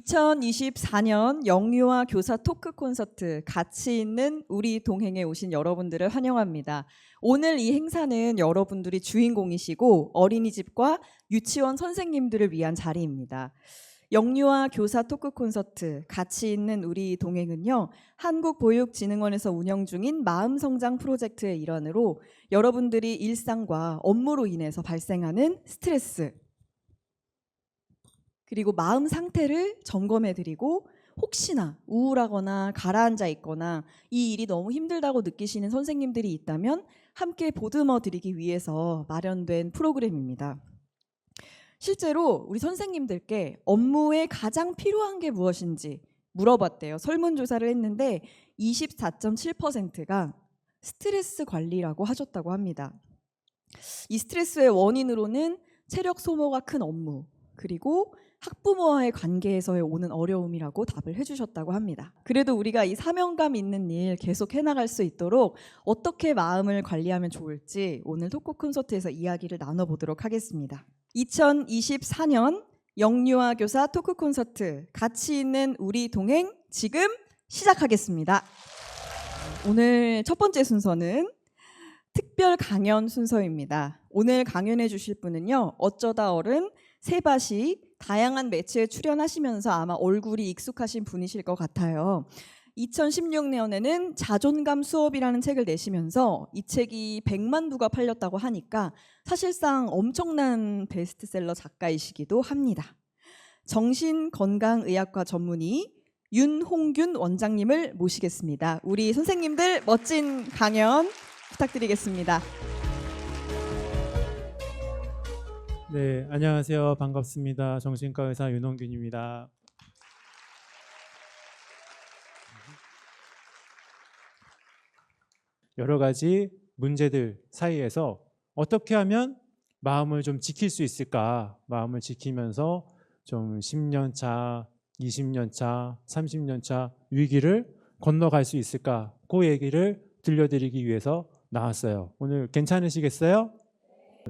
2024년 영유아 교사 토크 콘서트 가치 있는 우리 동행에 오신 여러분들을 환영합니다. 오늘 이 행사는 여러분들이 주인공이시고 어린이집과 유치원 선생님들을 위한 자리입니다. 영유아 교사 토크 콘서트 가치 있는 우리 동행은요, 한국보육진흥원에서 운영 중인 마음성장 프로젝트의 일환으로 여러분들이 일상과 업무로 인해서 발생하는 스트레스, 그리고 마음 상태를 점검해드리고 혹시나 우울하거나 가라앉아 있거나 이 일이 너무 힘들다고 느끼시는 선생님들이 있다면 함께 보듬어드리기 위해서 마련된 프로그램입니다. 실제로 우리 선생님들께 업무에 가장 필요한 게 무엇인지 물어봤대요. 설문조사를 했는데 24.7%가 스트레스 관리라고 하셨다고 합니다. 이 스트레스의 원인으로는 체력 소모가 큰 업무, 그리고 학부모와의 관계에서의 오는 어려움이라고 답을 해주셨다고 합니다. 그래도 우리가 이 사명감 있는 일 계속 해나갈 수 있도록 어떻게 마음을 관리하면 좋을지 오늘 토크 콘서트에서 이야기를 나눠보도록 하겠습니다. 2024년 영유아 교사 토크 콘서트 가치 있는 우리 동행 지금 시작하겠습니다. 오늘 첫 번째 순서는 특별 강연 순서입니다. 오늘 강연해 주실 분은요, 어쩌다 어른 세바시 다양한 매체에 출연하시면서 아마 얼굴이 익숙하신 분이실 것 같아요. 2016년에는 자존감 수업이라는 책을 내시면서 이 책이 100만 부가 팔렸다고 하니까 사실상 엄청난 베스트셀러 작가이시기도 합니다. 정신건강의학과 전문의 윤홍균 원장님을 모시겠습니다. 우리 선생님들 멋진 강연 부탁드리겠습니다. 네, 안녕하세요. 반갑습니다. 정신과 의사 윤홍균입니다. 여러 가지 문제들 사이에서 어떻게 하면 마음을 좀 지킬 수 있을까? 마음을 지키면서 좀 10년 차, 20년 차, 30년 차 위기를 건너갈 수 있을까? 그 얘기를 들려드리기 위해서 나왔어요. 오늘 괜찮으시겠어요?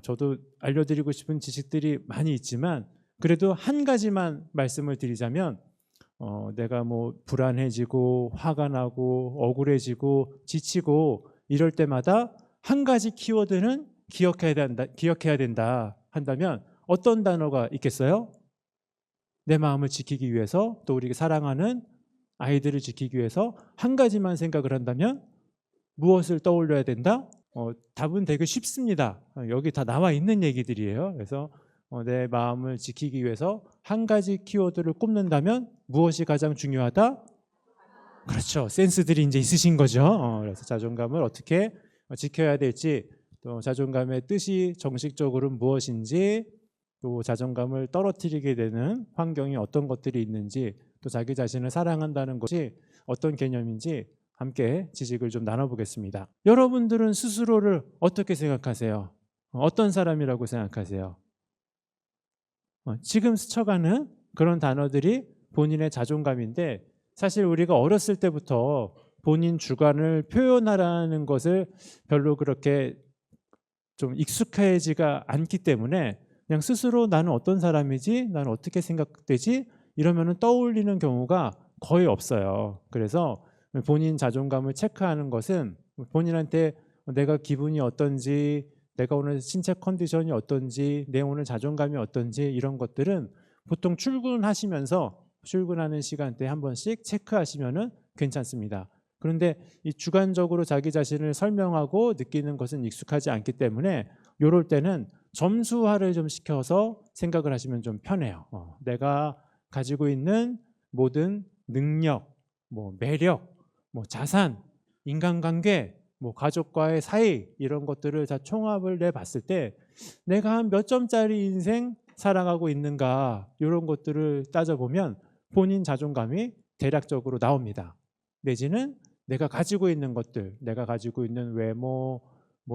저도 알려드리고 싶은 지식들이 많이 있지만 그래도 한 가지만 말씀을 드리자면 내가 뭐 불안해지고 화가 나고 억울해지고 지치고 이럴 때마다 한 가지 키워드는 기억해야 된다 한다면 어떤 단어가 있겠어요? 내 마음을 지키기 위해서, 또 우리가 사랑하는 아이들을 지키기 위해서 한 가지만 생각을 한다면 무엇을 떠올려야 된다? 답은 되게 쉽습니다. 여기 다 나와 있는 얘기들이에요. 그래서 내 마음을 지키기 위해서 한 가지 키워드를 꼽는다면 무엇이 가장 중요하다? 그렇죠. 센스들이 이제 있으신 거죠. 그래서 자존감을 어떻게 지켜야 될지, 또 자존감의 뜻이 정식적으로는 무엇인지, 또 자존감을 떨어뜨리게 되는 환경이 어떤 것들이 있는지, 또 자기 자신을 사랑한다는 것이 어떤 개념인지 함께 지식을 좀 나눠보겠습니다. 여러분들은 스스로를 어떻게 생각하세요? 어떤 사람이라고 생각하세요? 지금 스쳐가는 그런 단어들이 본인의 자존감인데, 사실 우리가 어렸을 때부터 본인 주관을 표현하라는 것을 별로 그렇게 좀 익숙해지가 않기 때문에 그냥 스스로 나는 어떤 사람이지? 나는 어떻게 생각되지? 이러면 떠올리는 경우가 거의 없어요. 그래서 본인 자존감을 체크하는 것은 본인한테 내가 기분이 어떤지, 내가 오늘 신체 컨디션이 어떤지, 내 오늘 자존감이 어떤지 이런 것들은 보통 출근하는 시간대에 한 번씩 체크하시면 괜찮습니다. 그런데 이 주관적으로 자기 자신을 설명하고 느끼는 것은 익숙하지 않기 때문에 이럴 때는 점수화를 좀 시켜서 생각을 하시면 좀 편해요. 내가 가지고 있는 모든 능력, 매력, 자산, 인간관계, 가족과의 사이 이런 것들을 다 총합을 내봤을 때 내가 한 몇 점짜리 인생 살아가고 있는가 이런 것들을 따져보면 본인 자존감이 대략적으로 나옵니다. 내지는 내가 가지고 있는 것들, 내가 가지고 있는 외모,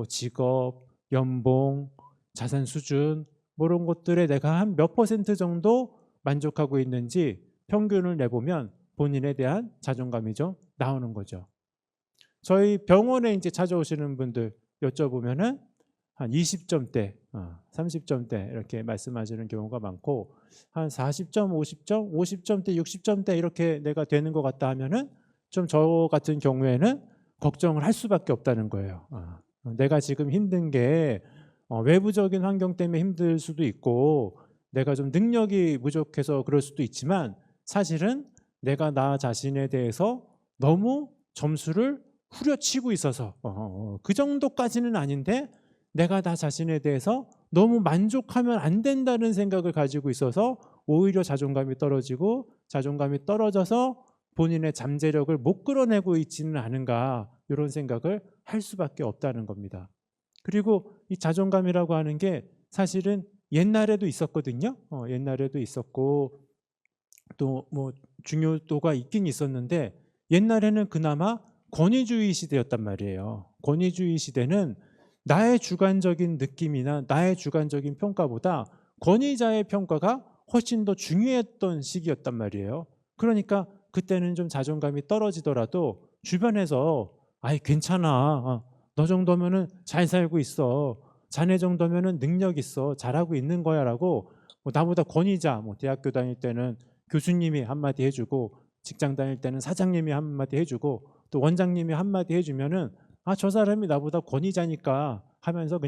직업, 연봉, 자산 수준 이런 것들에 내가 한 몇 퍼센트 정도 만족하고 있는지 평균을 내보면 본인에 대한 자존감이 좀 나오는 거죠. 저희 병원에 이제 찾아오시는 분들 여쭤보면은 한 20점대, 30점대 이렇게 말씀하시는 경우가 많고 한 40점, 50점, 50점대, 60점대 이렇게 내가 되는 것 같다 하면은 좀 저 같은 경우에는 걱정을 할 수밖에 없다는 거예요. 내가 지금 힘든 게 외부적인 환경 때문에 힘들 수도 있고 내가 좀 능력이 부족해서 그럴 수도 있지만 사실은 내가 나 자신에 대해서 너무 점수를 후려치고 있어서 그 정도까지는 아닌데 내가 나 자신에 대해서 너무 만족하면 안 된다는 생각을 가지고 있어서 오히려 자존감이 떨어지고 자존감이 떨어져서 본인의 잠재력을 못 끌어내고 있지는 않은가 이런 생각을 할 수밖에 없다는 겁니다. 그리고 이 자존감이라고 하는 게 사실은 옛날에도 있었거든요. 옛날에도 있었고 또 뭐 중요도가 있긴 있었는데 옛날에는 그나마 권위주의 시대였단 말이에요. 권위주의 시대는 나의 주관적인 느낌이나 나의 주관적인 평가보다 권위자의 평가가 훨씬 더 중요했던 시기였단 말이에요. 그러니까 그때는 좀 자존감이 떨어지더라도 주변에서 아이 괜찮아, 너 정도면은 잘 살고 있어, 자네 정도면은 능력 있어, 잘하고 있는 거야라고 뭐 나보다 권위자, 뭐 대학교 다닐 때는 교수님이 한마디 해주고 직장 다닐 때는 사장님이 한마디 해주고 또 원장님이 한마디 해주면은 저 사람이 나보다 권위자니까 하면서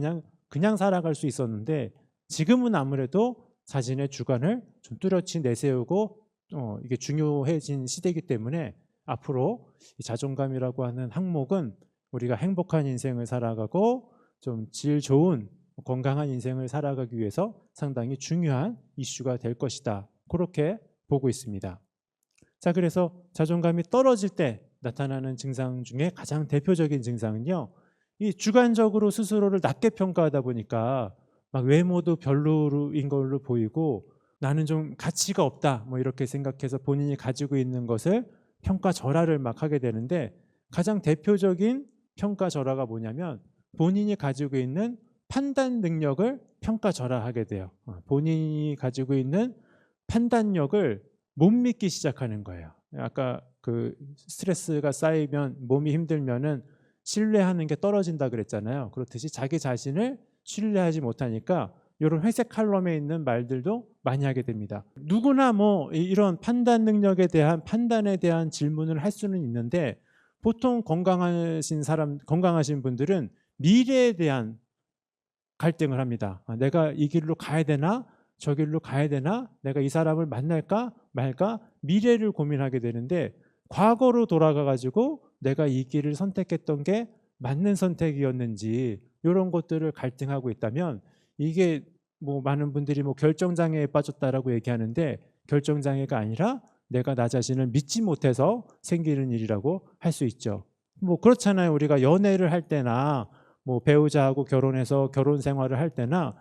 그냥 살아갈 수 있었는데 지금은 아무래도 자신의 주관을 좀 뚜렷이 내세우고 이게 중요해진 시대이기 때문에 앞으로 이 자존감이라고 하는 항목은 우리가 행복한 인생을 살아가고 좀 질 좋은 건강한 인생을 살아가기 위해서 상당히 중요한 이슈가 될 것이다. 그렇게 보고 있습니다. 자, 그래서 자존감이 떨어질 때 나타나는 증상 중에 가장 대표적인 증상은요, 이 주관적으로 스스로를 낮게 평가하다 보니까 막 외모도 별로인 걸로 보이고 나는 좀 가치가 없다 뭐 이렇게 생각해서 본인이 가지고 있는 것을 평가절하를 막 하게 되는데 가장 대표적인 평가절하가 뭐냐면 본인이 가지고 있는 판단 능력을 평가절하하게 돼요. 본인이 가지고 있는 판단력을 못 믿기 시작하는 거예요. 아까 그 스트레스가 쌓이면 몸이 힘들면은 신뢰하는 게 떨어진다 그랬잖아요. 그렇듯이 자기 자신을 신뢰하지 못하니까 이런 회색 칼럼에 있는 말들도 많이 하게 됩니다. 누구나 뭐 이런 판단 능력에 대한 판단에 대한 질문을 할 수는 있는데 보통 건강하신 분들은 미래에 대한 갈등을 합니다. 내가 이 길로 가야 되나? 저 길로 가야 되나? 내가 이 사람을 만날까 말까? 미래를 고민하게 되는데 과거로 돌아가 가지고 내가 이 길을 선택했던 게 맞는 선택이었는지 이런 것들을 갈등하고 있다면 이게 뭐 많은 분들이 뭐 결정장애에 빠졌다라고 얘기하는데 결정장애가 아니라 내가 나 자신을 믿지 못해서 생기는 일이라고 할 수 있죠. 뭐 그렇잖아요. 우리가 연애를 할 때나 뭐 배우자하고 결혼해서 결혼 생활을 할 때나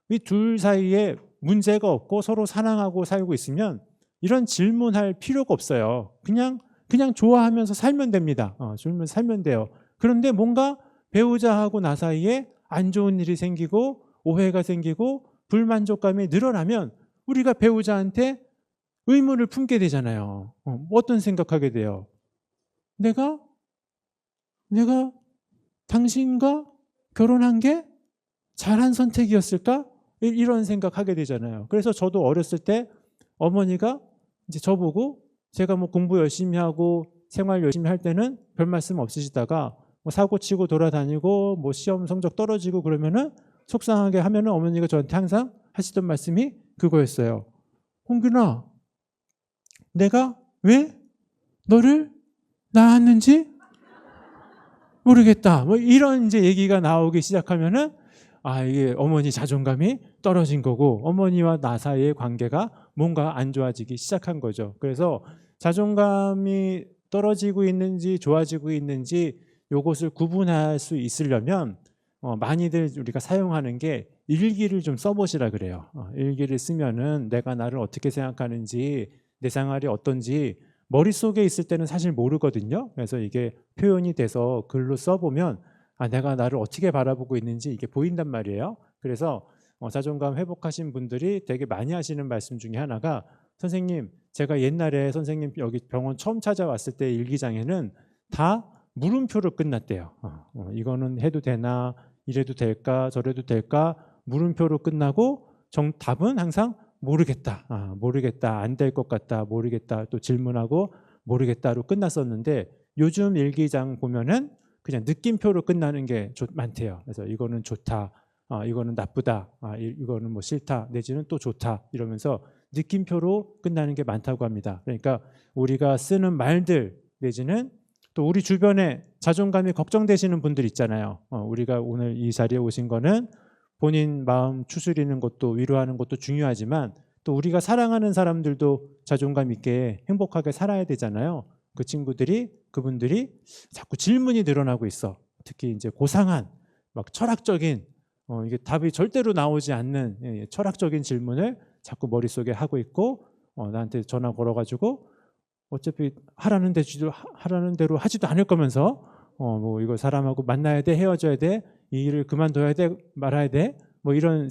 이 둘 사이에 문제가 없고 서로 사랑하고 살고 있으면 이런 질문할 필요가 없어요. 그냥 좋아하면서 살면 됩니다. 살면 돼요. 그런데 뭔가 배우자하고 나 사이에 안 좋은 일이 생기고 오해가 생기고 불만족감이 늘어나면 우리가 배우자한테 의문을 품게 되잖아요. 어떤 생각하게 돼요? 내가 당신과 결혼한 게 잘한 선택이었을까? 이런 생각하게 되잖아요. 그래서 저도 어렸을 때 어머니가 이제 저보고 제가 뭐 공부 열심히 하고 생활 열심히 할 때는 별 말씀 없으시다가 뭐 사고 치고 돌아다니고 뭐 시험 성적 떨어지고 그러면은 속상하게 하면은 어머니가 저한테 항상 하시던 말씀이 그거였어요. 홍균아, 내가 왜 너를 낳았는지 모르겠다. 뭐 이런 이제 얘기가 나오기 시작하면은 이게 어머니 자존감이 떨어진 거고 어머니와 나 사이의 관계가 뭔가 안 좋아지기 시작한 거죠. 그래서 자존감이 떨어지고 있는지 좋아지고 있는지 요것을 구분할 수 있으려면 많이들 우리가 사용하는 게 일기를 좀 써보시라 그래요. 일기를 쓰면은 내가 나를 어떻게 생각하는지 내 생활이 어떤지 머릿속에 있을 때는 사실 모르거든요. 그래서 이게 표현이 돼서 글로 써보면 내가 나를 어떻게 바라보고 있는지 이게 보인단 말이에요. 그래서 자존감 회복하신 분들이 되게 많이 하시는 말씀 중에 하나가 선생님, 제가 옛날에 선생님 여기 병원 처음 찾아왔을 때 일기장에는 다 물음표로 끝났대요. 이거는 해도 되나, 이래도 될까 저래도 될까 물음표로 끝나고 답은 항상 모르겠다, 모르겠다, 안 될 것 같다, 모르겠다, 또 질문하고 모르겠다로 끝났었는데 요즘 일기장 보면은 그냥 느낌표로 끝나는 게 많대요. 그래서 이거는 좋다, 이거는 나쁘다, 이거는 뭐 싫다, 내지는 또 좋다 이러면서 느낌표로 끝나는 게 많다고 합니다. 그러니까 우리가 쓰는 말들 내지는 또 우리 주변에 자존감이 걱정되시는 분들 있잖아요. 우리가 오늘 이 자리에 오신 거는 본인 마음 추스리는 것도 위로하는 것도 중요하지만 또 우리가 사랑하는 사람들도 자존감 있게 행복하게 살아야 되잖아요. 그분들이 자꾸 질문이 늘어나고 있어. 특히 이제 고상한 막 철학적인 이게 답이 절대로 나오지 않는 철학적인 질문을 자꾸 머릿속에 하고 있고 나한테 전화 걸어가지고 어차피 하라는 대로 하지도 않을 거면서 뭐 이거 사람하고 만나야 돼, 헤어져야 돼, 이 일을 그만둬야 돼, 말아야 돼, 뭐 이런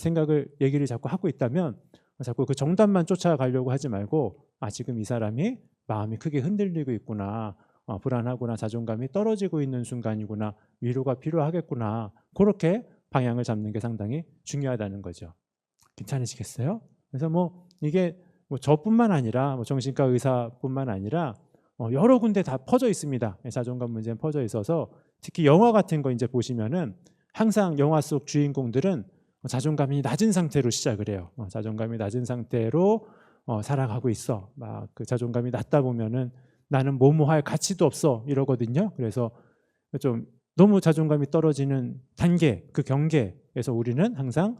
얘기를 자꾸 하고 있다면 자꾸 그 정답만 쫓아가려고 하지 말고 지금 이 사람이 마음이 크게 흔들리고 있구나, 불안하구나, 자존감이 떨어지고 있는 순간이구나, 위로가 필요하겠구나, 그렇게 방향을 잡는 게 상당히 중요하다는 거죠. 괜찮으시겠어요? 그래서 뭐 이게 뭐 저뿐만 아니라 정신과 의사뿐만 아니라 여러 군데 다 퍼져 있습니다. 자존감 문제는 퍼져 있어서 특히 영화 같은 거 이제 보시면은 항상 영화 속 주인공들은 자존감이 낮은 상태로 시작을 해요. 자존감이 낮은 상태로 살아가고 있어. 막 그 자존감이 낮다 보면은 나는 뭐뭐 할 가치도 없어 이러거든요. 그래서 좀 너무 자존감이 떨어지는 단계, 그 경계에서 우리는 항상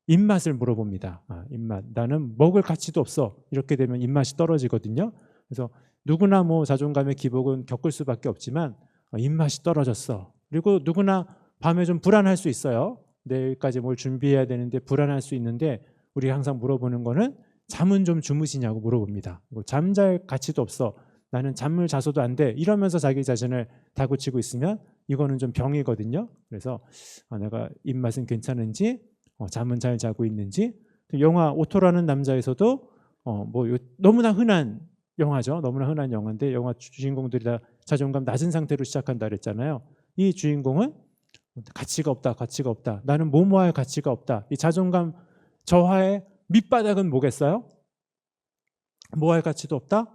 입맛을 물어봅니다. 입맛. 나는 먹을 가치도 없어. 이렇게 되면 입맛이 떨어지거든요. 그래서 누구나 뭐 자존감의 기복은 겪을 수밖에 없지만 입맛이 떨어졌어. 그리고 누구나 밤에 좀 불안할 수 있어요. 내일까지 뭘 준비해야 되는데 불안할 수 있는데 우리가 항상 물어보는 거는 잠은 좀 주무시냐고 물어봅니다. 잠잘 가치도 없어. 나는 잠을 자서도 안 돼. 이러면서 자기 자신을 다그치고 있으면 이거는 좀 병이거든요. 그래서 내가 입맛은 괜찮은지, 잠은 잘 자고 있는지. 영화 오토라는 남자에서도 너무나 흔한 영화죠. 너무나 흔한 영화인데 영화 주인공들이 다 자존감 낮은 상태로 시작한다 그랬잖아요. 이 주인공은 가치가 없다. 나는 뭐뭐할 가치가 없다. 이 자존감 저하의 밑바닥은 뭐겠어요? 뭐 할 가치도 없다?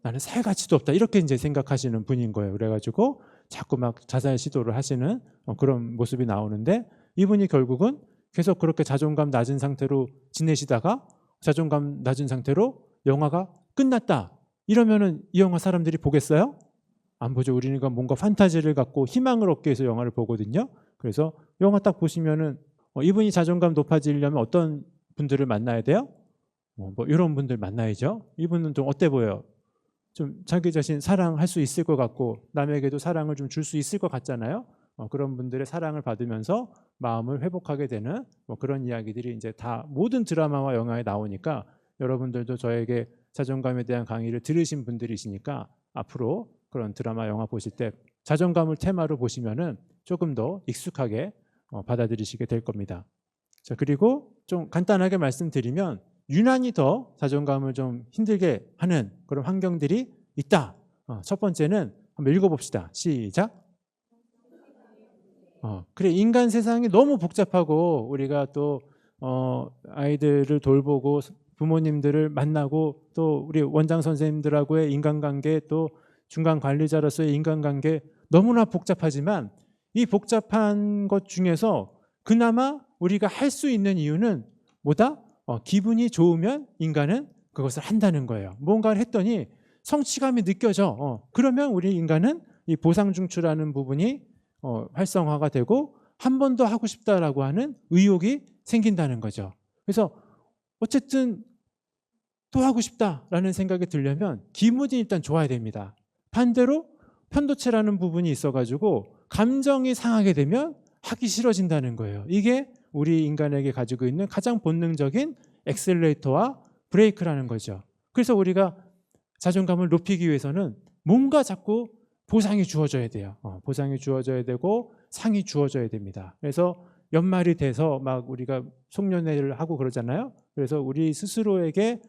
나는 살 가치도 없다. 이렇게 이제 생각하시는 분인 거예요. 그래가지고 자꾸 막 자살 시도를 하시는 그런 모습이 나오는데 이분이 결국은 계속 그렇게 자존감 낮은 상태로 지내시다가 자존감 낮은 상태로 영화가 끝났다. 이러면은 이 영화 사람들이 보겠어요? 안 보죠. 우리는 뭔가 판타지를 갖고 희망을 얻기 위해서 영화를 보거든요. 그래서 영화 딱 보시면은 이분이 자존감 높아지려면 어떤 분들을 만나야 돼요? 뭐 이런 분들 만나야죠. 이분은 좀 어때 보여요? 좀 자기 자신 사랑할 수 있을 것 같고 남에게도 사랑을 좀 줄 수 있을 것 같잖아요. 그런 분들의 사랑을 받으면서 마음을 회복하게 되는 그런 이야기들이 이제 다 모든 드라마와 영화에 나오니까 여러분들도 저에게 자존감에 대한 강의를 들으신 분들이시니까 앞으로 그런 드라마 영화 보실 때 자존감을 테마로 보시면은 조금 더 익숙하게 받아들이시게 될 겁니다. 자, 그리고 좀 간단하게 말씀드리면 유난히 더 자존감을 좀 힘들게 하는 그런 환경들이 있다. 첫 번째는 한번 읽어봅시다. 시작. 그래, 인간 세상이 너무 복잡하고 우리가 또 아이들을 돌보고 부모님들을 만나고 또 우리 원장 선생님들하고의 인간관계 또 중간 관리자로서의 인간관계 너무나 복잡하지만 이 복잡한 것 중에서 그나마 우리가 할 수 있는 이유는 뭐다? 기분이 좋으면 인간은 그것을 한다는 거예요. 뭔가를 했더니 성취감이 느껴져. 그러면 우리 인간은 이 보상중추라는 부분이 활성화가 되고 한 번 더 하고 싶다라고 하는 의욕이 생긴다는 거죠. 그래서 어쨌든 또 하고 싶다라는 생각이 들려면 기분이 일단 좋아야 됩니다. 반대로 편도체라는 부분이 있어가지고 감정이 상하게 되면 하기 싫어진다는 거예요. 이게 우리 인간에게 가지고 있는 가장 본능적인 엑셀레이터와 브레이크라는 거죠. 그래서 우리가 자존감을 높이기 위해서는 뭔가 자꾸 보상이 주어져야 돼요. 보상이 주어져야 되고 상이 주어져야 됩니다. 그래서 연말이 돼서 막 우리가 송년회를 하고 그러잖아요. 그래서 우리 스스로에게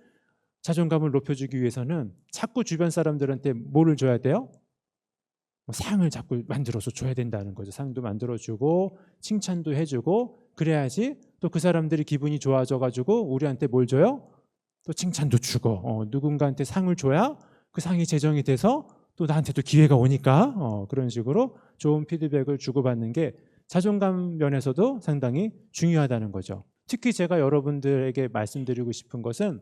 자존감을 높여주기 위해서는 자꾸 주변 사람들한테 뭐를 줘야 돼요? 상을 자꾸 만들어서 줘야 된다는 거죠. 상도 만들어주고 칭찬도 해주고 그래야지 또 그 사람들이 기분이 좋아져가지고 우리한테 뭘 줘요? 또 칭찬도 주고 누군가한테 상을 줘야 그 상이 제정이 돼서 또 나한테도 기회가 오니까 그런 식으로 좋은 피드백을 주고받는 게 자존감 면에서도 상당히 중요하다는 거죠. 특히 제가 여러분들에게 말씀드리고 싶은 것은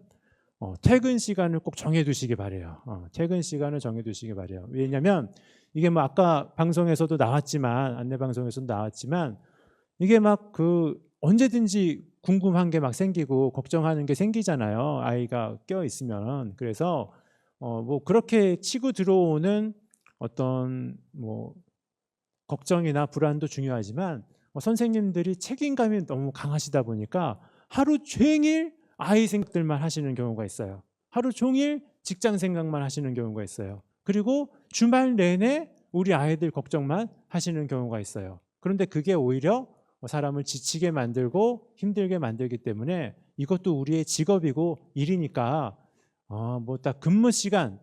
퇴근 시간을 꼭 정해두시기 바래요. 퇴근 시간을 정해두시기 바래요. 왜냐하면 이게 뭐 아까 방송에서도 나왔지만 안내 방송에서도 나왔지만 이게 막 그 언제든지 궁금한 게 막 생기고 걱정하는 게 생기잖아요. 아이가 껴 있으면. 그래서 뭐 그렇게 치고 들어오는 어떤 뭐 걱정이나 불안도 중요하지만 선생님들이 책임감이 너무 강하시다 보니까 하루 종일 아이 생각들만 하시는 경우가 있어요. 하루 종일 직장 생각만 하시는 경우가 있어요. 그리고 주말 내내 우리 아이들 걱정만 하시는 경우가 있어요. 그런데 그게 오히려 사람을 지치게 만들고 힘들게 만들기 때문에 이것도 우리의 직업이고 일이니까 뭐 딱 근무 시간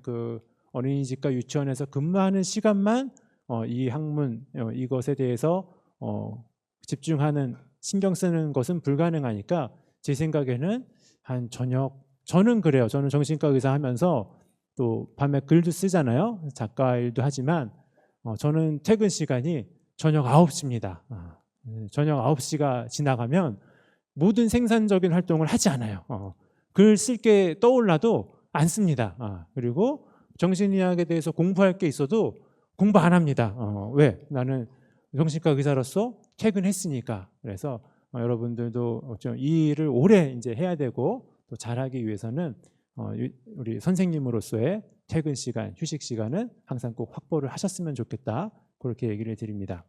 그 어린이집과 유치원에서 근무하는 시간만 이 학문 이것에 대해서 집중하는 신경 쓰는 것은 불가능하니까 제 생각에는 한 저녁 저는 그래요. 저는 정신과 의사 하면서 또 밤에 글도 쓰잖아요. 작가 일도 하지만 저는 퇴근 시간이 저녁 9시입니다. 저녁 9시가 지나가면 모든 생산적인 활동을 하지 않아요. 글 쓸 게 떠올라도 안 씁니다. 그리고 정신의학에 대해서 공부할 게 있어도 공부 안 합니다. 왜? 나는 정신과 의사로서 퇴근했으니까. 그래서 여러분들도 이 일을 오래 이제 해야 되고 또 잘하기 위해서는 우리 선생님으로서의 퇴근 시간, 휴식 시간은 항상 꼭 확보를 하셨으면 좋겠다. 그렇게 얘기를 드립니다.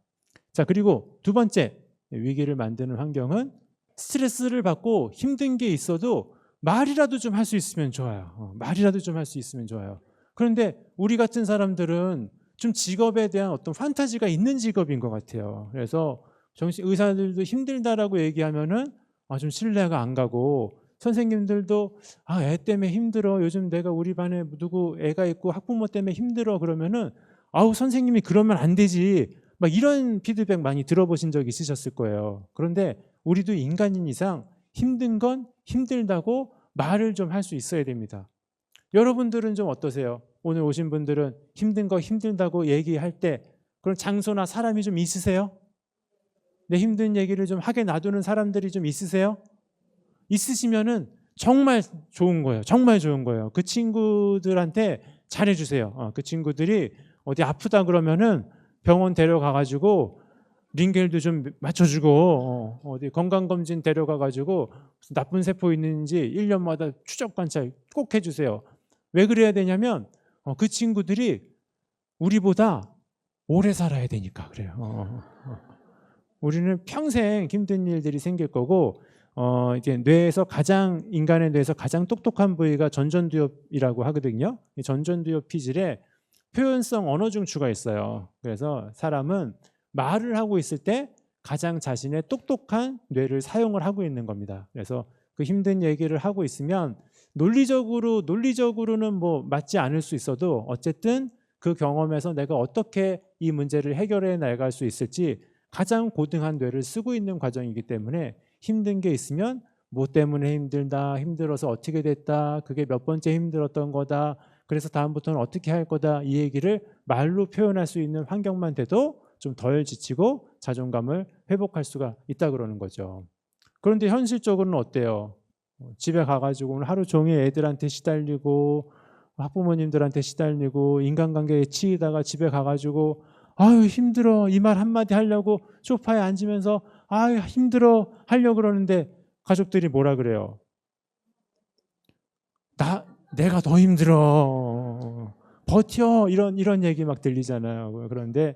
자, 그리고 두 번째 위기를 만드는 환경은 스트레스를 받고 힘든 게 있어도 말이라도 좀 할 수 있으면 좋아요. 말이라도 좀 할 수 있으면 좋아요. 그런데 우리 같은 사람들은 좀 직업에 대한 어떤 판타지가 있는 직업인 것 같아요. 그래서 의사들도 힘들다라고 얘기하면은 좀 신뢰가 안 가고 선생님들도 애 때문에 힘들어. 요즘 내가 우리 반에 누구 애가 있고 학부모 때문에 힘들어. 그러면은 선생님이 그러면 안 되지. 막 이런 피드백 많이 들어보신 적 있으셨을 거예요. 그런데 우리도 인간인 이상 힘든 건 힘들다고 말을 좀 할 수 있어야 됩니다. 여러분들은 좀 어떠세요? 오늘 오신 분들은 힘든 거 힘들다고 얘기할 때 그런 장소나 사람이 좀 있으세요? 내 힘든 얘기를 좀 하게 놔두는 사람들이 좀 있으세요? 있으시면은 정말 좋은 거예요. 정말 좋은 거예요. 그 친구들한테 잘해주세요. 그 친구들이 어디 아프다 그러면은 병원 데려가가지고 링겔도 좀 맞춰주고 어디 건강검진 데려가가지고 나쁜 세포 있는지 1년마다 추적 관찰 꼭 해주세요. 왜 그래야 되냐면 그 친구들이 우리보다 오래 살아야 되니까 그래요. 우리는 평생 힘든 일들이 생길 거고 이제 인간의 뇌에서 가장 똑똑한 부위가 전전두엽이라고 하거든요. 이 전전두엽 피질에 표현성 언어 중추가 있어요. 그래서 사람은 말을 하고 있을 때 가장 자신의 똑똑한 뇌를 사용을 하고 있는 겁니다. 그래서 그 힘든 얘기를 하고 있으면 논리적으로는 뭐 맞지 않을 수 있어도 어쨌든 그 경험에서 내가 어떻게 이 문제를 해결해 나갈 수 있을지 가장 고등한 뇌를 쓰고 있는 과정이기 때문에 힘든 게 있으면 뭐 때문에 힘들다, 힘들어서 어떻게 됐다, 그게 몇 번째 힘들었던 거다, 그래서 다음부터는 어떻게 할 거다, 이 얘기를 말로 표현할 수 있는 환경만 돼도 좀 덜 지치고 자존감을 회복할 수가 있다 그러는 거죠. 그런데 현실적으로는 어때요? 집에 가가지고 오늘 하루 종일 애들한테 시달리고 학부모님들한테 시달리고 인간관계에 치이다가 집에 가가지고 아유 힘들어 이 말 한마디 하려고 소파에 앉으면서 아유 힘들어 하려고 그러는데 가족들이 뭐라 그래요? 내가 더 힘들어 버텨 이런 얘기 막 들리잖아요. 그런데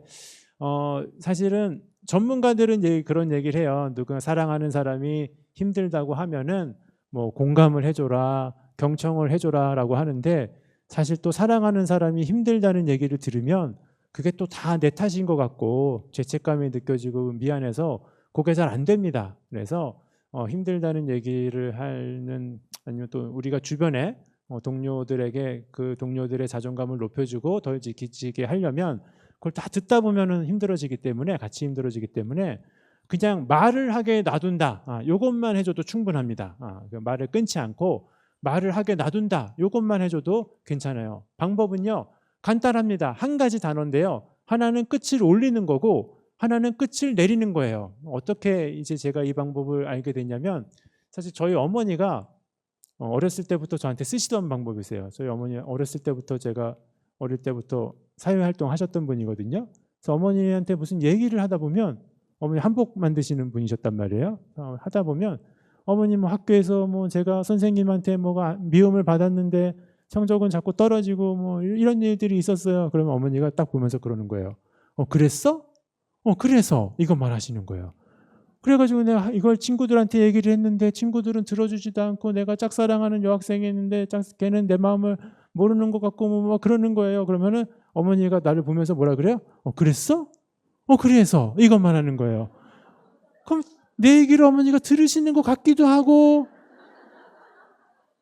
사실은 전문가들은 그런 얘기를 해요. 누가 사랑하는 사람이 힘들다고 하면은 뭐 공감을 해줘라, 경청을 해줘라라고 하는데 사실 또 사랑하는 사람이 힘들다는 얘기를 들으면 그게 또 다 내 탓인 것 같고 죄책감이 느껴지고 미안해서 그게 잘 안 됩니다. 그래서 힘들다는 얘기를 하는 아니면 또 우리가 주변에 동료들에게 그 동료들의 자존감을 높여주고 더 지키게 하려면 그걸 다 듣다 보면은 힘들어지기 때문에 같이 힘들어지기 때문에 그냥 말을 하게 놔둔다. 이것만 해줘도 충분합니다. 그 말을 끊지 않고 말을 하게 놔둔다. 이것만 해줘도 괜찮아요. 방법은요 간단합니다. 한 가지 단어인데요. 하나는 끝을 올리는 거고 하나는 끝을 내리는 거예요. 어떻게 이제 제가 이 방법을 알게 됐냐면 사실 저희 어머니가 어렸을 때부터 저한테 쓰시던 방법이세요. 저희 어머니 어렸을 때부터 제가 어릴 때부터 사회활동 하셨던 분이거든요. 그래서 어머니한테 무슨 얘기를 하다 보면 어머니 한복 만드시는 분이셨단 말이에요. 하다 보면 어머니 뭐 학교에서 뭐 제가 선생님한테 뭐가 미움을 받았는데 성적은 자꾸 떨어지고 뭐 이런 일들이 있었어요. 그러면 어머니가 딱 보면서 그러는 거예요. 그랬어? 그래서 이것만 하시는 거예요. 그래가지고 내가 이걸 친구들한테 얘기를 했는데 친구들은 들어주지도 않고 내가 짝사랑하는 여학생이었는데 걔는 내 마음을 모르는 것 같고 뭐 그러는 거예요. 그러면은 어머니가 나를 보면서 뭐라 그래요? 그랬어? 그래서 이것만 하는 거예요. 그럼 내 얘기를 어머니가 들으시는 것 같기도 하고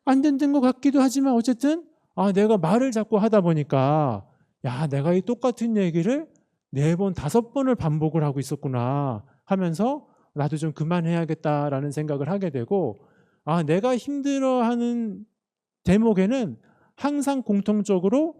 안 듣는 것 같기도 하지만 어쨌든 내가 말을 자꾸 하다 보니까 야 내가 이 똑같은 얘기를 4번, 5번을 반복을 하고 있었구나 하면서 나도 좀 그만해야겠다라는 생각을 하게 되고 내가 힘들어하는 대목에는 항상 공통적으로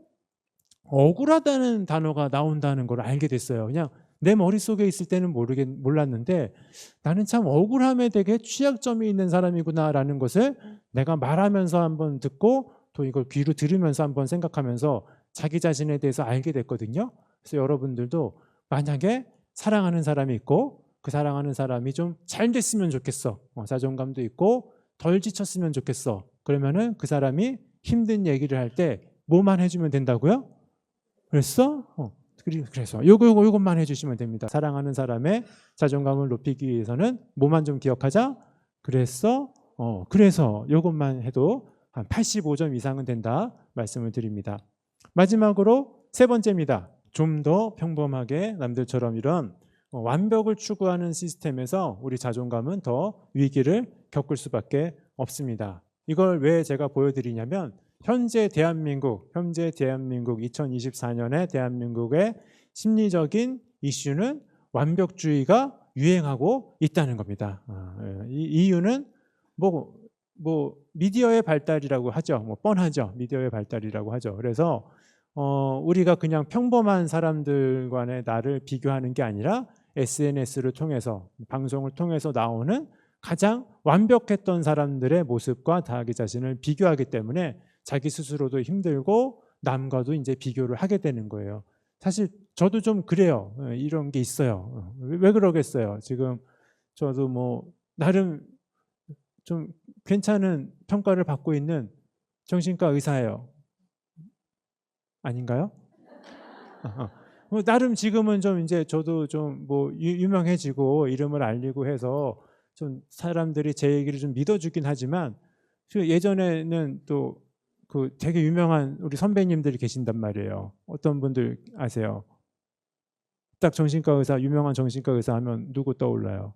억울하다는 단어가 나온다는 걸 알게 됐어요. 그냥 내 머릿속에 있을 때는 몰랐는데 나는 참 억울함에 되게 취약점이 있는 사람이구나라는 것을 내가 말하면서 한번 듣고 또 이걸 귀로 들으면서 한번 생각하면서 자기 자신에 대해서 알게 됐거든요. 그래서 여러분들도 만약에 사랑하는 사람이 있고 그 사랑하는 사람이 좀 잘 됐으면 좋겠어. 자존감도 있고 덜 지쳤으면 좋겠어. 그러면은 그 사람이 힘든 얘기를 할 때 뭐만 해주면 된다고요? 그랬어? 그래서 요것만 해주시면 됩니다. 사랑하는 사람의 자존감을 높이기 위해서는 뭐만 좀 기억하자? 그래서 요것만 해도 한 85점 이상은 된다 말씀을 드립니다. 마지막으로 3번째입니다. 좀 더 평범하게 남들처럼 이런 완벽을 추구하는 시스템에서 우리 자존감은 더 위기를 겪을 수밖에 없습니다. 이걸 왜 제가 보여드리냐면 현재 대한민국 2024년의 대한민국의 심리적인 이슈는 완벽주의가 유행하고 있다는 겁니다. 이 이유는 뭐 미디어의 발달이라고 하죠. 뻔하죠. 미디어의 발달이라고 하죠. 그래서 우리가 그냥 평범한 사람들 간의 나를 비교하는 게 아니라 SNS를 통해서 방송을 통해서 나오는 가장 완벽했던 사람들의 모습과 자기 자신을 비교하기 때문에 자기 스스로도 힘들고 남과도 이제 비교를 하게 되는 거예요. 사실 저도 좀 그래요. 이런 게 있어요. 왜 그러겠어요? 지금 저도 뭐 나름 좀 괜찮은 평가를 받고 있는 정신과 의사예요. 아닌가요? 나름 지금은 좀 이제 저도 좀 뭐 유명해지고 이름을 알리고 해서 좀 사람들이 제 얘기를 좀 믿어주긴 하지만 예전에는 또 그 되게 유명한 우리 선배님들이 계신단 말이에요. 어떤 분들 아세요? 딱 정신과 의사, 유명한 정신과 의사 하면 누구 떠올라요?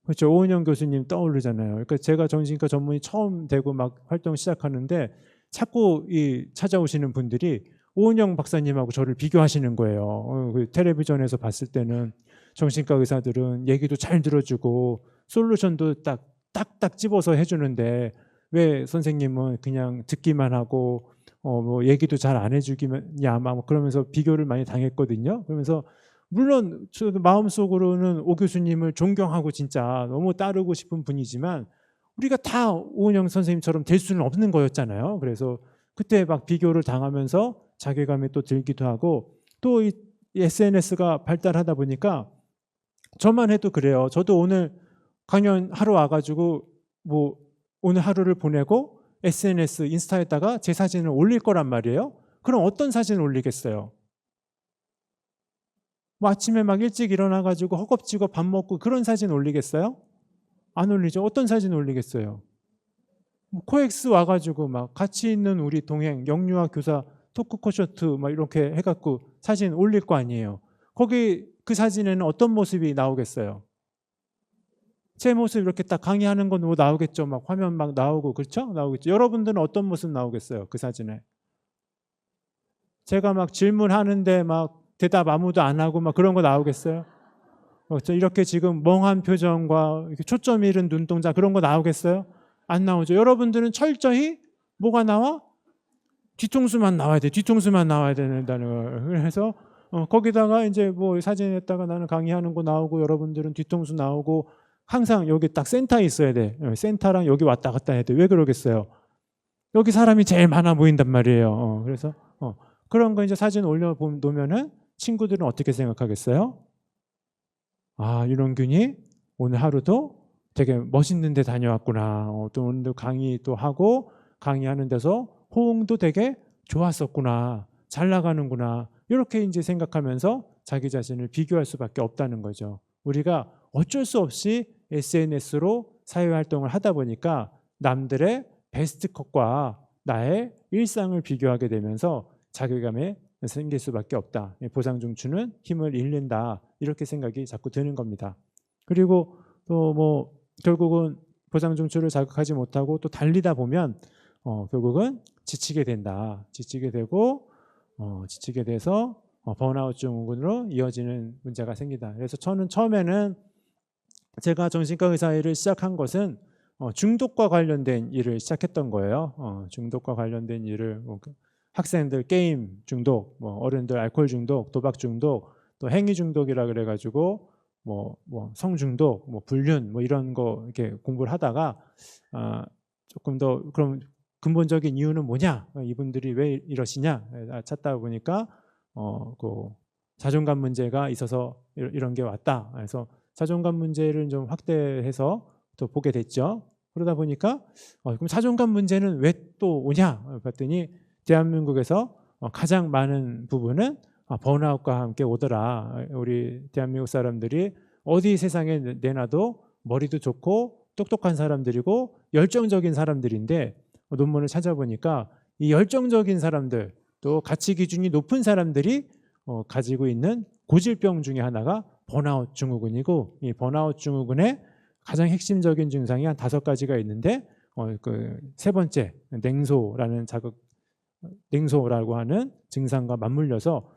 그렇죠. 오은영 교수님 떠오르잖아요. 그러니까 제가 정신과 전문의 처음 되고 막 활동 시작하는데 자꾸 찾아오시는 분들이 오은영 박사님하고 저를 비교하시는 거예요. 그 텔레비전에서 봤을 때는 정신과 의사들은 얘기도 잘 들어주고 솔루션도 딱딱 집어서 해주는데 왜 선생님은 그냥 듣기만 하고 뭐 얘기도 잘 안 해주기냐 막 그러면서 비교를 많이 당했거든요. 그러면서 물론 저도 마음속으로는 오 교수님을 존경하고 진짜 너무 따르고 싶은 분이지만 우리가 다 오은영 선생님처럼 될 수는 없는 거였잖아요. 그래서 그때 막 비교를 당하면서 자괴감이 또 들기도 하고 또 이 SNS가 발달하다 보니까 저만 해도 그래요. 저도 오늘 강연하러 와가지고 뭐 오늘 하루를 보내고 SNS, 인스타에다가 제 사진을 올릴 거란 말이에요. 그럼 어떤 사진을 올리겠어요? 뭐 아침에 막 일찍 일어나가지고 허겁지겁 밥 먹고 그런 사진 올리겠어요? 안 올리죠. 어떤 사진 올리겠어요? 뭐 코엑스 와가지고 막 같이 있는 우리 동행 영유아 교사 토크 콘서트 막 이렇게 해갖고 사진 올릴 거 아니에요. 거기 그 사진에는 어떤 모습이 나오겠어요? 제 모습 이렇게 딱 강의하는 건 뭐 나오겠죠. 막 화면 막 나오고 그렇죠? 나오겠죠. 여러분들은 어떤 모습 나오겠어요? 그 사진에. 제가 막 질문하는데 막 대답 아무도 안 하고 막 그런 거 나오겠어요? 이렇게 지금 멍한 표정과 이렇게 초점 잃은 눈동자 그런 거 나오겠어요? 안 나오죠. 여러분들은 철저히 뭐가 나와? 뒤통수만 나와야 돼. 뒤통수만 나와야 된다는 걸. 그래서 거기다가 이제 뭐 사진에다가 나는 강의하는 거 나오고 여러분들은 뒤통수 나오고 항상 여기 딱 센터에 있어야 돼. 센터랑 여기 왔다 갔다 해야 돼. 왜 그러겠어요? 여기 사람이 제일 많아 보인단 말이에요. 그래서 그런 거 이제 사진 올려놓으면은 친구들은 어떻게 생각하겠어요? 아, 윤원균이 오늘 하루도 되게 멋있는 데 다녀왔구나. 또 오늘도 강의 또 하고 강의하는 데서 호응도 되게 좋았었구나. 잘 나가는구나. 이렇게 이제 생각하면서 자기 자신을 비교할 수밖에 없다는 거죠. 우리가 어쩔 수 없이 SNS로 사회활동을 하다 보니까 남들의 베스트 컷과 나의 일상을 비교하게 되면서 자괴감에 생길 수밖에 없다. 보상중추는 힘을 잃는다. 이렇게 생각이 자꾸 드는 겁니다. 그리고 또 뭐 결국은 보상중추를 자극하지 못하고 또 달리다 보면 결국은 지치게 된다. 지치게 되고 지치게 돼서 번아웃 증후군으로 이어지는 문제가 생긴다. 그래서 저는 처음에는 제가 정신과 의사 일을 시작한 것은 중독과 관련된 일을 시작했던 거예요. 중독과 관련된 일을 학생들 게임 중독, 뭐 어른들 알코올 중독, 도박 중독, 또 행위 중독이라 그래가지고 뭐 성중독, 뭐 불륜, 뭐 이런 거 이렇게 공부를 하다가 조금 더 그럼 근본적인 이유는 뭐냐? 이분들이 왜 이러시냐? 찾다 보니까 그 자존감 문제가 있어서 이런 게 왔다. 그래서 자존감 문제를 좀 확대해서 또 보게 됐죠. 그러다 보니까 그럼 자존감 문제는 왜 또 오냐? 봤더니 대한민국에서 가장 많은 부분은 번아웃과 함께 오더라. 우리 대한민국 사람들이 어디 세상에 내놔도 머리도 좋고 똑똑한 사람들이고 열정적인 사람들인데 논문을 찾아보니까 이 열정적인 사람들 또 가치 기준이 높은 사람들이 가지고 있는 고질병 중에 하나가 번아웃 증후군이고 이 번아웃 증후군의 가장 핵심적인 증상이 한 5가지가 있는데 그 세 번째 냉소라고 하는 증상과 맞물려서